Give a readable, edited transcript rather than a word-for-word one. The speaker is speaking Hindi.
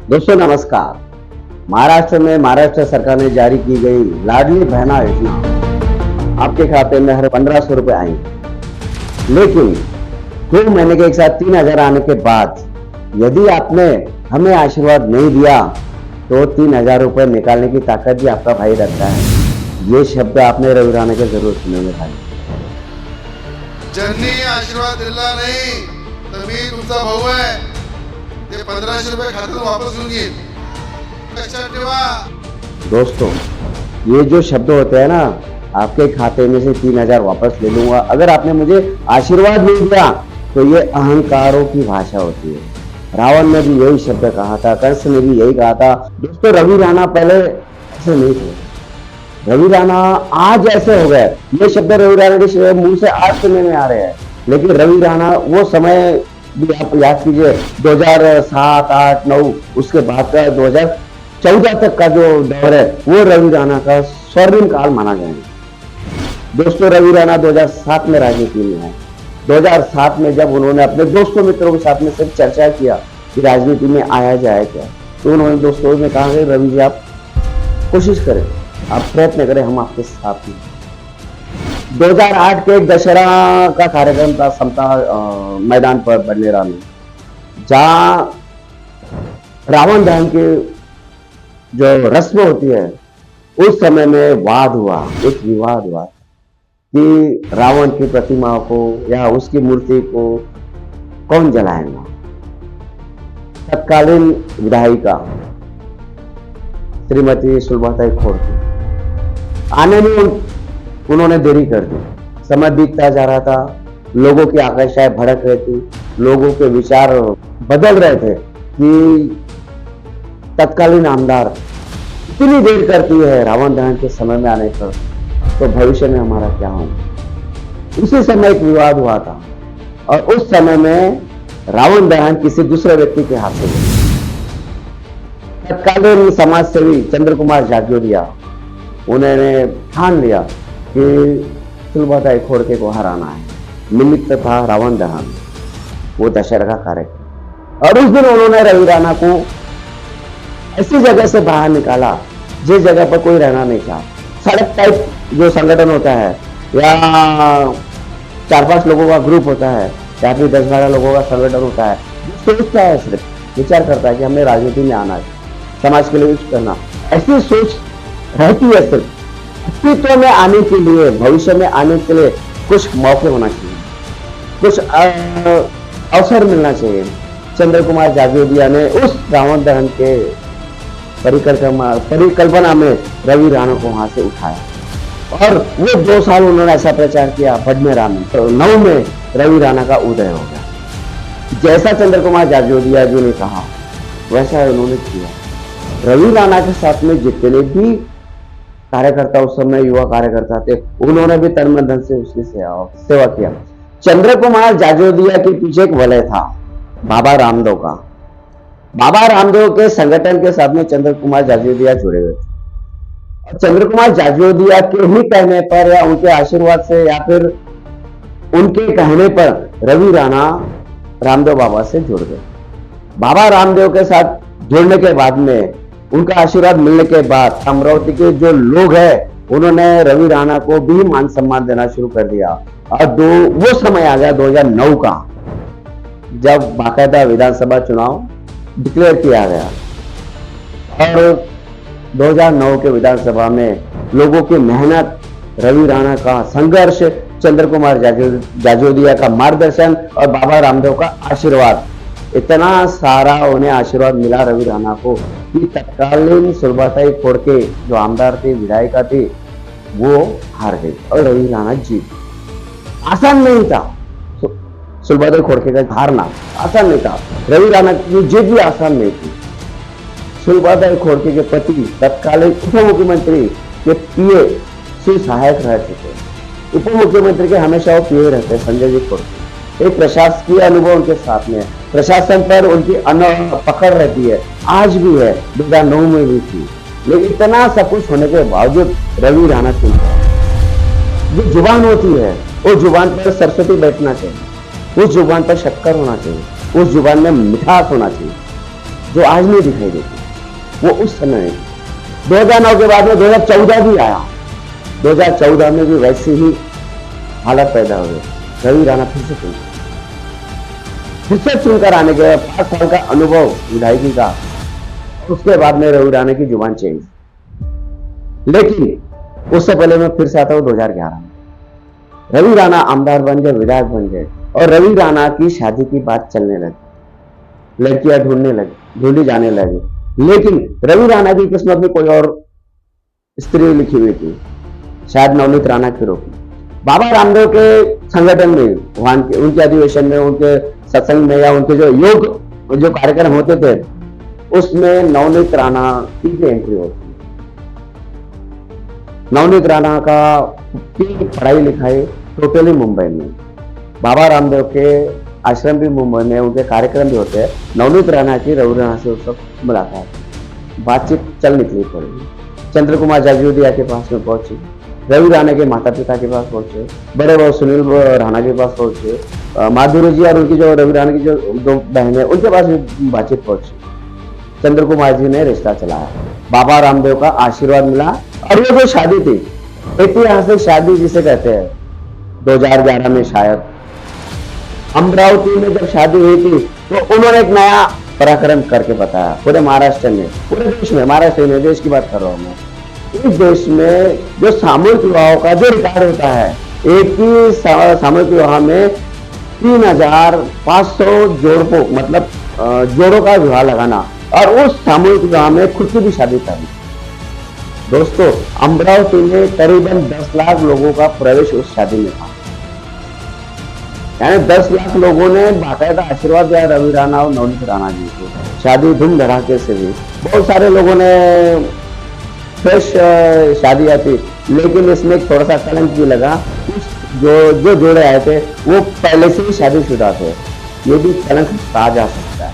दोस्तों नमस्कार। महाराष्ट्र में महाराष्ट्र सरकार ने जारी की गई लाडली बहना योजना आपके खाते में हर 1500 रुपए आएंगे। लेकिन 2 महीने के एक साथ 3000 आने के बाद यदि आपने हमें आशीर्वाद नहीं दिया तो 3000 रुपए निकालने की ताकत भी आपका भाई रखता है। ये शब्द आपने रवि राणा के जरूर सुने होंगे भाई। ज्यांनी आशीर्वाद दिला नाही तर मी तुमचा भाऊ आहे, ते 1500 रुपये खात्यातून वापस घेऊन घेईन, लक्षात ठेवा। दोस्तों ये जो शब्द होते हैं ना, आपके खाते में से 3000 वापस ले लूंगा, अगर आपने मुझे आशीर्वाद नहीं दिया तो ये अहंकारों की भाषा होती है। रावण ने भी यही शब्द कहा था, कंस ने भी यही कहा था। दोस्तों रवि राणा पहले ऐसे नहीं थे, रवि राणा आज ऐसे हो गए। ये शब्द रवि राणा के मुंह से आज सुनने में आ रहे हैं, लेकिन रवि राणा वो समय भी आप याद कीजिए, 2007, 8, 9 उसके बाद का 2014 तक का जो दौर है वो रवि राणा का स्वर्णिम काल माना गया है। दोस्तों रवि राणा 2007 में राजनीति में आए। 2007 में जब उन्होंने अपने दोस्तों मित्रों के साथ में सिर्फ चर्चा किया कि राजनीति में आया जाए क्या, तो उन्होंने दोस्तों ने कहा कि रवि जी आप कोशिश करें, आप प्रयत्न करें, हम आपके साथ हैं। 2008 के एक दशहरा का कार्यक्रम था समता मैदान पर बडनेरा में, जहां रावण दहन की जो रस्म होती है उस समय में वाद हुआ, एक विवाद हुआ कि रावण की प्रतिमा को या उसकी मूर्ति को कौन जलाएगा। तत्कालीन विधायिका श्रीमती सुलभाताई खोड़के आने में उन्होंने देरी कर दी। समय बीतता जा रहा था, लोगों की आकांक्षाएं भड़क रही थी, लोगों के विचार बदल रहे थे कि तत्कालीन आमदार इतनी देर करती है रावण दहन के समय में आने पर, तो भविष्य में हमारा क्या होगा। उसी समय एक विवाद हुआ था और उस समय में रावण दहन किसी दूसरे व्यक्ति के हाथ से गया। तत्कालीन समाज सेवी चंद्र कुमार जागोरिया उन्होंने ठान लिया कि सुलभाताई खोड़के को हराना है। निमित्त था रावण दहन, वो दशहरा का कार्यक्रम। और उस दिन उन्होंने रवि राणा को ऐसी जगह से बाहर निकाला जिस जगह पर कोई रहना नहीं था। सड़क टाइप जो संगठन होता है या 4-5 लोगों का ग्रुप होता है या फिर 10-12 लोगों का संगठन होता है, सोचता है, सिर्फ विचार करता है कि हमें राजनीति में आना है, समाज के लिए कुछ करना, ऐसी सोच रहती है। सिर्फ अस्तित्व में आने के लिए, भविष्य में आने के लिए कुछ मौके होना चाहिए, कुछ अवसर मिलना चाहिए। चंद्र कुमार जागोरिया ने उस रावण दहन के परिकल्पना में रवि राणा को वहां से उठाया और वो 2 साल उन्होंने ऐसा प्रचार किया बडनेरा में। तो 9 में रवि राणा का उदय हो गया। जैसा चंद्र कुमार जागोरिया जी ने कहा वैसा उन्होंने किया। रवि राणा के साथ में जितने भी कार्यकर्ता उस समय युवा कार्यकर्ता थे, उन्होंने भी तन मन धन से उसकी सेवा किया। चंद्र कुमार जागोरिया के पीछे एक वलय था बाबा रामदेव का। बाबा रामदेव के संगठन के साथ में चंद्र कुमार जागोरिया जुड़े हुए थे। और चंद्र कुमार जागोरिया के ही कहने पर या उनके आशीर्वाद से या फिर उनके कहने पर रवि राणा रामदेव बाबा से जुड़ गए। बाबा रामदेव के साथ जुड़ने के बाद में, उनका आशीर्वाद मिलने के बाद अमरावती के जो लोग हैं उन्होंने रवि राणा को भी मान सम्मान देना शुरू कर दिया। और वो समय आ गया 2009 का, जब बाकायदा विधानसभा चुनाव डिक्लेयर किया गया और 2009 के विधानसभा में लोगों की मेहनत, रवि राणा का संघर्ष, चंद्र कुमार जागोरिया का मार्गदर्शन और बाबा रामदेव का आशीर्वाद, इतना सारा उन्हें आशीर्वाद मिला रवि राणा को कि तत्कालीन सुलभाताई खोड़के जो आमदार थे, विधायिका थी, वो हार गई और रवि राणा जीत। आसान नहीं था सुलभाताई खोड़के का हारना, आसान नहीं था। रवि राणा की जीत भी आसान नहीं थी। सुलभाताई खोड़के के पति तत्कालीन उप मुख्यमंत्री के पीए से सहायक रह चुके। उप मुख्यमंत्री के हमेशा वो पीए रहते संजय जी खोड़के। एक प्रशासकीय अनुभव उनके साथ में, प्रशासन पर उनकी पकड़ रहती है, आज भी है, 2009 में भी थी। लेकिन इतना सब कुछ होने के बावजूद रवि राणा चुनता है। जो जुबान होती है उस जुबान पर सरस्वती बैठना चाहिए, उस जुबान पर शक्कर होना चाहिए, उस जुबान में मिठास होना चाहिए। जो आज नहीं दिखाई देती, वो उस समय 2009 के बाद में 2014 भी आया। 2014 में भी वैसी ही हालत पैदा हुई। रवि राणा फिर से चुनकर आने के बाद 5 साल का अनुभव विधायकी का, उसके बाद में रवि राणा की जुबान चेंज। लेकिन उससे पहले मैं फिर से आता हूं 2011 में। रवि राणा आमदार बन गए, विधायक बन गए और रवि राणा की शादी की बात चलने लगी, लड़कियां ढूंढी जाने लगी। लेकिन रवि राणा की किस्मत में कोई और स्त्री लिखी हुई थी, शायद नवनीत राणा की रोकी। बाबा रामदेव के संगठन में, वहां के उनके अधिवेशन में, उनके सत्संग में या उनके जो कार्यक्रम होते थे, उसमें नवनीत राणा की भी एंट्री होती। नवनीत राणा की पढ़ाई लिखाई टोटली मुंबई में, बाबा रामदेव के आश्रम भी मुंबई में, उनके कार्यक्रम भी होते हैं। नवनीत राणा की रवि राणा से उस वक्त मुलाकात, बातचीत चल निकली पड़ी। चंद्र कुमार जाजूदिया के पास में पहुंची, रवि राणा के माता पिता के पास पहुंचे, बड़े भाई सुनील राणा के पास पहुंचे, माधुरी जी और उनकी जो रवि राणा की जो 2 बहनें, उनके पास भी बातचीत पहुंची। चंद्र कुमार जी ने रिश्ता चलाया, बाबा रामदेव का आशीर्वाद मिला और ये जो शादी थी, ऐतिहासिक शादी जिसे कहते हैं, 2011 में शायद अमरावती में जब शादी हुई थी, तो उन्होंने एक नया पराक्रम करके बताया पूरे महाराष्ट्र में, पूरे देश में, महाराष्ट्र में, देश की बात कर रहा हूं मैं। इस देश में जो सामूहिक विवाहों का जो रिकॉर्ड होता है, एक ही सामूहिक विवाह में 3500 जोड़ों का विवाह लगाना और उस सामूहिक विवाह में खुद की भी शादी करनी। दोस्तों, अमरावती में करीबन 10 लाख लोगों का प्रवेश उस शादी में था। यानी 10 लाख लोगों ने बाकायदा आशीर्वाद दिया रवि राणा और नवनीत राणा जी को। शादी धूम धड़ाके से हुई, बहुत सारे लोगों ने फ्रेश शादी आती, लेकिन इसमें थोड़ा सा कलंक भी लगा। जो जोड़े आए थे वो पहले से ही शादीशुदा थे, ये भी कलंक कहा जा सकता है।